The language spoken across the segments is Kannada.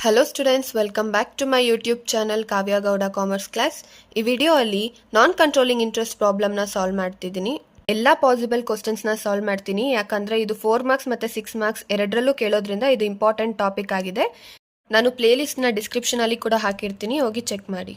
Hello students, welcome back to my YouTube channel Kavya Gowda commerce class. ಈ ವಿಡಿಯೋ ಅಲ್ಲಿ ನಾನ್ ಕಂಟ್ರೋಲಿಂಗ್ ಇಂಟ್ರೆಸ್ಟ್ ಪ್ರಾಬ್ಲಮ್ನ ಸಾಲ್ವ್ ಮಾಡ್ತಿದ್ದೀನಿ. ಎಲ್ಲ ಪಾಸಿಬಲ್ ಕ್ವಶನ್ಸ್ನ ಸಾಲ್ವ್ ಮಾಡ್ತೀನಿ, ಯಾಕಂದರೆ ಇದು 4 ಮಾರ್ಕ್ಸ್ ಮತ್ತು 6 ಮಾರ್ಕ್ಸ್ ಎರಡರಲ್ಲೂ ಕೇಳೋದ್ರಿಂದ ಇದು ಇಂಪಾರ್ಟೆಂಟ್ ಟಾಪಿಕ್ ಆಗಿದೆ. ನಾನು ಪ್ಲೇಲಿಸ್ಟ್ನ ಡಿಸ್ಕ್ರಿಪ್ಷನಲ್ಲಿ ಕೂಡ ಹಾಕಿರ್ತೀನಿ, ಹೋಗಿ ಚೆಕ್ ಮಾಡಿ.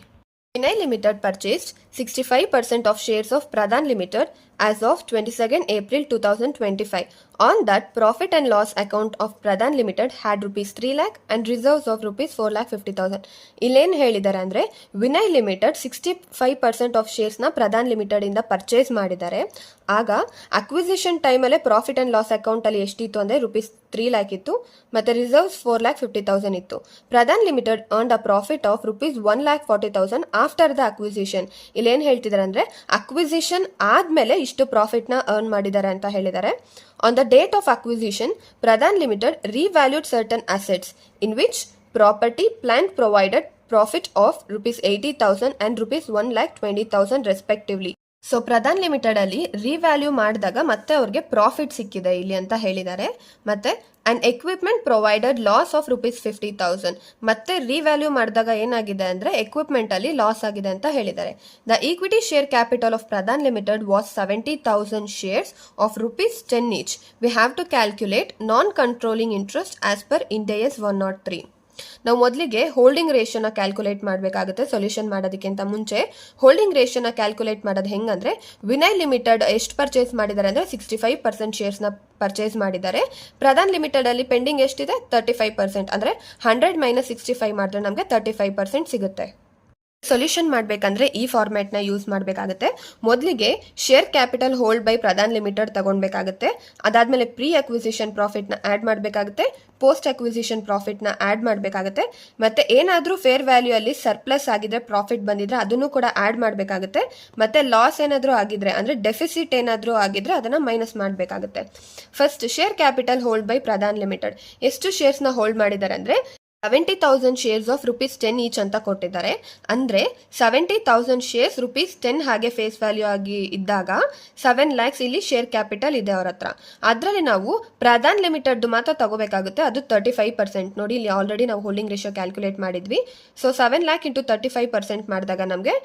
Vinay Limited purchased 65% of shares of Pradhan Limited as of 22nd April 2025. On that, profit and loss account of Pradhan Limited had rupees 3 lakh and reserves of rupees 4,50,000. ಇಲ್ಲೇನು ಹೇಳಿದ್ದಾರೆ ಅಂದರೆ, ವಿನಯ್ ಲಿಮಿಟೆಡ್ 65% ಆಫ್ ಶೇರ್ಸ್ನ ಪ್ರಧಾನ್ ಲಿಮಿಟೆಡ್ ಇಂದ ಪರ್ಚೇಸ್ ಮಾಡಿದ್ದಾರೆ. ಆಗ ಅಕ್ವಿಸಿಷನ್ ಟೈಮಲ್ಲೇ ಪ್ರಾಫಿಟ್ ಆ್ಯಂಡ್ ಲಾಸ್ ಅಕೌಂಟಲ್ಲಿ ಎಷ್ಟಿತ್ತು ಅಂದರೆ rupees 3 lakh ಇತ್ತು, ಮತ್ತು ರಿಸರ್ವ್ಸ್ 4,50,000 ಇತ್ತು. Pradhan limited earned a profit of rupees 1,40,000 after the acquisition. ಇಲ್ಲೇನು ಹೇಳ್ತಿದ್ದಾರೆ ಅಂದರೆ, ಅಕ್ವಿಸಿಷನ್ ಆದಮೇಲೆ ಇಷ್ಟು ಪ್ರಾಫಿಟ್ನ ಅರ್ನ್ ಮಾಡಿದ್ದಾರೆ ಅಂತ ಹೇಳಿದ್ದಾರೆ. On the date of acquisition, Pradhan limited revalued certain assets in which property, plant provided profit of rupees 80,000 and rupees 1,20,000 respectively. So Pradhan limited ಅಲ್ಲಿ ರಿವ್ಯಾಲ್ಯೂ ಮಾಡಿದಾಗ ಮತ್ತೆ ಅವ್ರಿಗೆ ಪ್ರಾಫಿಟ್ ಸಿಕ್ಕಿದೆ ಇಲ್ಲಿ ಅಂತ ಹೇಳಿದ್ದಾರೆ. ಮತ್ತೆ and equipment provided loss of rupees 50,000. ಮತ್ತೆ ರಿವ್ಯಾಲ್ಯೂ ಮಾಡಿದಾಗ ಏನಾಗಿದೆ ಅಂದರೆ ಎಕ್ವಿಪ್ಮೆಂಟ್ ಅಲ್ಲಿ ಲಾಸ್ ಆಗಿದೆ ಅಂತ ಹೇಳಿದ್ದಾರೆ. The equity share capital of Pradhan limited was 70,000 shares of rupees 10 each. We have to calculate non controlling interest as per Ind AS 103. ನಾವು ಮೊದಲಿಗೆ ಹೋಲ್ಡಿಂಗ್ ರೇಷಿಯೋನ ಕ್ಯಾಲ್ಕುಲೇಟ್ ಮಾಡಬೇಕಾಗುತ್ತೆ. ಸೊಲ್ಯೂಷನ್ ಮಾಡೋದಕ್ಕಿಂತ ಮುಂಚೆ ಹೋಲ್ಡಿಂಗ್ ರೇಷಿಯೋನ ಕ್ಯಾಲ್ಕುಲೇಟ್ ಮಾಡೋದು ಹೆಂಗಂದ್ರೆ, ವಿನಯ್ ಲಿಮಿಟೆಡ್ ಎಷ್ಟು ಪರ್ಚೇಸ್ ಮಾಡಿದ್ದಾರೆ ಅಂದರೆ 65% ಶೇರ್ಸ್ನ ಪರ್ಚೇಸ್ ಮಾಡಿದ್ದಾರೆ. ಪ್ರಧಾನ್ ಲಿಮಿಟೆಡ್ ಅಲ್ಲಿ ಪೆಂಡಿಂಗ್ ಎಷ್ಟಿದೆ 35%, ಅಂದರೆ 100 - 65 ಮಾಡಿದ್ರೆ ನಮಗೆ 35% ಸಿಗುತ್ತೆ. ಸೊಲ್ಯೂಷನ್ ಮಾಡಬೇಕಂದ್ರೆ ಈ ಫಾರ್ಮ್ಯಾಟ್ನ ಯೂಸ್ ಮಾಡಬೇಕಾಗುತ್ತೆ. ಮೊದಲಿಗೆ share capital hold by Pradhan limited ತಗೊಳ್ಬೇಕಾಗುತ್ತೆ. ಅದಾದಮೇಲೆ ಪ್ರೀ ಅಕ್ವಿಸಿಷನ್ ಪ್ರಾಫಿಟ್ನ ಆ್ಯಡ್ ಮಾಡಬೇಕಾಗುತ್ತೆ, ಪೋಸ್ಟ್ ಅಕ್ವಿಸಿಷನ್ ಪ್ರಾಫಿಟ್ನ ಆ್ಯಡ್ ಮಾಡಬೇಕಾಗುತ್ತೆ, ಮತ್ತು ಏನಾದರೂ ಫೇರ್ ವ್ಯಾಲ್ಯೂ ಅಲ್ಲಿ ಸರ್ಪ್ಲಸ್ ಆಗಿದ್ರೆ, ಪ್ರಾಫಿಟ್ ಬಂದಿದ್ರೆ ಅದನ್ನು ಕೂಡ ಆ್ಯಡ್ ಮಾಡಬೇಕಾಗುತ್ತೆ. ಮತ್ತು ಲಾಸ್ ಏನಾದರೂ ಆಗಿದ್ರೆ ಅಂದರೆ ಡೆಫಿಸಿಟ್ ಏನಾದರೂ ಆಗಿದ್ರೆ ಅದನ್ನು ಮೈನಸ್ ಮಾಡಬೇಕಾಗುತ್ತೆ. First share capital hold by Pradhan limited ಎಷ್ಟು ಶೇರ್ಸ್ನ ಹೋಲ್ಡ್ ಮಾಡಿದ್ದಾರೆ ಅಂದರೆ 70,000 ಶೇರ್ಸ್ ಆಫ್ rupees 10 ಈಚ್ ಅಂತ ಕೊಟ್ಟಿದ್ದಾರೆ. ಅಂದರೆ 70,000 ಶೇರ್ಸ್ rupees 10 ಹಾಗೆ ಫೇಸ್ ವ್ಯಾಲ್ಯೂ ಆಗಿ ಇದ್ದಾಗ 7 lakhs ಇಲ್ಲಿ ಶೇರ್ ಕ್ಯಾಪಿಟಲ್ ಇದೆ ಅವ್ರ ಹತ್ರ. ಅದರಲ್ಲಿ ನಾವು ಪ್ರಧಾನ್ ಲಿಮಿಟೆಡ್ ಮಾತ್ರ ತಗೋಬೇಕಾಗುತ್ತೆ, ಅದು 35%. ನೋಡಿ, ಇಲ್ಲಿ ಆಲ್ರೆಡಿ ನಾವು ಹೋಲ್ಡಿಂಗ್ ರೇಷಿಯೋ ಕ್ಯಾಲ್ಕುಲೇಟ್ ಮಾಡಿದ್ವಿ. ಸೊ 7 lakh ಇಂಟು 35% ಮಾಡಿದಾಗ ನಮಗೆ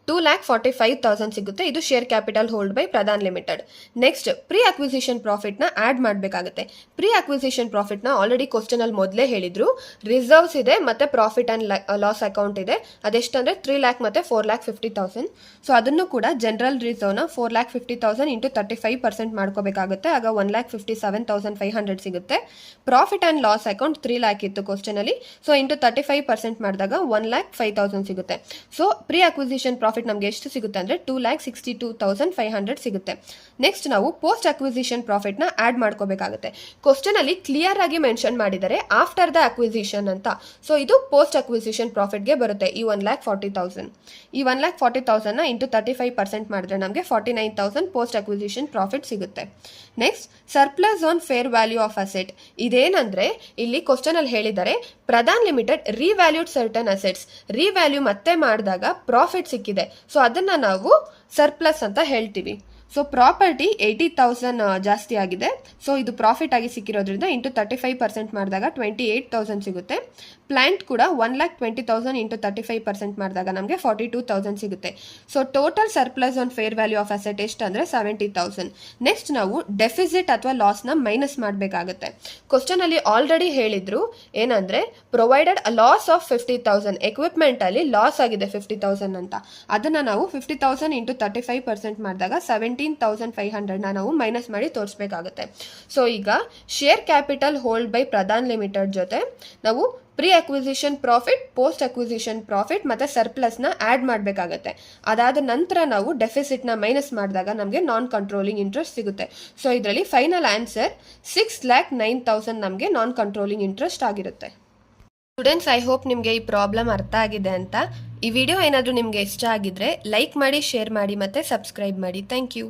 2,45,000 ಸಿಗುತ್ತೆ. ಇದು share capital hold by Pradhan limited. Next pre acquisition ಪ್ರಾಫಿಟ್ನ ಆ್ಯಡ್ ಮಾಡಬೇಕಾಗುತ್ತೆ. ಪ್ರೀ ಅಕ್ವಿಸಿಷನ್ ಪ್ರಾಫಿಟ್ನ ಆಲ್ರೆಡಿ ಕ್ವಶನ್ ಅಲ್ಲಿ ಮೊದಲೇ ಹೇಳಿದ್ರು. ರಿಸರ್ವ್ಸ್ ಇದೆ ಮತ್ತು ಪ್ರಾಫಿಟ್ ಆ್ಯಂಡ್ ಲಾಸ್ ಅಕೌಂಟ್ ಇದೆ. ಅದೆಷ್ಟಂದರೆ 3 lakh ಮತ್ತು 4,50,000. ಸೊ ಅದನ್ನು ಕೂಡ ಜನರಲ್ ರಿಸರ್ವ್ನ 4,50,000 ಇಂಟು 35% ಮಾಡ್ಕೋಬೇಕಾಗುತ್ತೆ. ಆಗ 1,57,500 ಸಿಗುತ್ತೆ. Profit and loss account 3 lakh ಇತ್ತು ಕ್ವಶನ್ ಅಲ್ಲಿ. ಸೊ ಇಂಟು 35% ಮಾಡಿದಾಗ 1,05,000 ಸಿಗುತ್ತೆ. ಸೊ ಪ್ರೀ ಅಕ್ವಿಸಿಷನ್ ಪ್ರಾಫಿಟ್ ನಮಗೆ ಎಷ್ಟು ಸಿಗುತ್ತೆ ಅಂದರೆ 2,62,500 ಸಿಗುತ್ತೆ. ನೆಕ್ಸ್ಟ್ ನಾವು ಪೋಸ್ಟ್ ಅಕ್ವಿಸಿಷನ್ ಪ್ರಾಫಿಟ್ ನ ಆಡ್ ಮಾಡ್ಕೋಬೇಕಾಗುತ್ತೆ. ಕ್ವಶನ್ ಅಲ್ಲಿ ಕ್ಲಿಯರ್ ಆಗಿ ಮೆನ್ಷನ್ ಮಾಡಿದ್ದಾರೆ ಆಫ್ಟರ್ ದ ಅಕ್ವಿಸಿಷನ್ ಅಂತ. ಸೊ ಇದು ಪೋಸ್ಟ್ ಅಕ್ವಿಸಿಷನ್ ಪ್ರಾಫಿಟ್ಗೆ ಬರುತ್ತೆ. ಈ 1,40,000 ಈ 1,40,000 ನ ಇಂಟು 35% ಮಾಡಿದ್ರೆ ನಮಗೆ 49,000 ಪೋಸ್ಟ್ ಅಕ್ವಿಸಿಷನ್ ಪ್ರಾಫಿಟ್ ಸಿಗುತ್ತೆ. Next surplus on fair value of asset. ಇದೇನಂದ್ರೆ ಇಲ್ಲಿ ಕ್ವಶನ್ ಅಲ್ಲಿ ಹೇಳಿದ್ದಾರೆ Pradhan limited revalued certain assets. Revalue ಮತ್ತೆ ಮಾಡಿದಾಗ ಪ್ರಾಫಿಟ್ ಸಿಕ್ಕಿದೆ, ಸೊ ಅದನ್ನ ನಾವು ಸರ್ಪ್ಲಸ್ ಅಂತ ಹೇಳ್ತೀವಿ. ಸೊ ಪ್ರಾಪರ್ಟಿ 80,000 ಜಾಸ್ತಿ ಆಗಿದೆ, ಸೊ ಇದು ಪ್ರಾಫಿಟ್ ಆಗಿ ಸಿಕ್ಕಿರೋದ್ರಿಂದ ಇಂಟು 35% ಮಾಡಿದಾಗ 28,000 ಸಿಗುತ್ತೆ. ಪ್ಲಾಂಟ್ ಕೂಡ 1,20,000 ಇಂಟು 35% ಮಾಡಿದಾಗ ನಮಗೆ 42,000 ಸಿಗುತ್ತೆ. So total surplus on fair value of asset ಎಷ್ಟು ಅಂದರೆ 70,000. ನೆಕ್ಸ್ಟ್ ನಾವು ಡೆಫಿಸಿಟ್ ಅಥವಾ ಲಾಸ್ನ ಮೈನಸ್ ಮಾಡಬೇಕಾಗುತ್ತೆ. ಕ್ವಶನ್ ಅಲ್ಲಿ ಆಲ್ರೆಡಿ ಹೇಳಿದ್ರು ಏನಂದ್ರೆ provided a loss of 50,000. Equipment ಅಲ್ಲಿ ಲಾಸ್ ಆಗಿದೆ 50,000 ಅಂತ. ಅದನ್ನ ನಾವು 50,000 ಇಂಟು 35% ಮಾಡಿದಾಗ 17,500 ನಾವು ಮೈನಸ್ ಮಾಡಿ ತೋರಿಸಬೇಕಾಗುತ್ತೆ. ಸೊ ಈಗ share capital hold by Pradhan limited ಜೊತೆ ನಾವು pre acquisition profit, post acquisition profit ಮತ್ತು ಸರ್ಪ್ಲಸ್ನ ಆ್ಯಡ್ ಮಾಡಬೇಕಾಗತ್ತೆ. ಅದಾದ ನಂತರ ನಾವು ಡೆಫಿಸಿಟ್ನ ಮೈನಸ್ ಮಾಡಿದಾಗ ನಮಗೆ ನಾನ್ ಕಂಟ್ರೋಲಿಂಗ್ ಇಂಟ್ರೆಸ್ಟ್ ಸಿಗುತ್ತೆ. ಸೊ ಇದರಲ್ಲಿ ಫೈನಲ್ ಆನ್ಸರ್ 6,09,000 ನಮಗೆ ನಾನ್ ಕಂಟ್ರೋಲಿಂಗ್ ಇಂಟ್ರೆಸ್ಟ್ ಆಗಿರುತ್ತೆ. ಸ್ಟೂಡೆಂಟ್ಸ್, ಐ ಹೋಪ್ ನಿಮಗೆ ಈ ಪ್ರಾಬ್ಲಮ್ ಅರ್ಥ ಆಗಿದೆ ಅಂತ. ಈ ವಿಡಿಯೋ ಏನಾದರೂ ನಿಮಗೆ ಇಷ್ಟ ಆಗಿದ್ರೆ ಲೈಕ್ ಮಾಡಿ, ಶೇರ್ ಮಾಡಿ ಮತ್ತು ಸಬ್ಸ್ಕ್ರೈಬ್ ಮಾಡಿ. Thank you.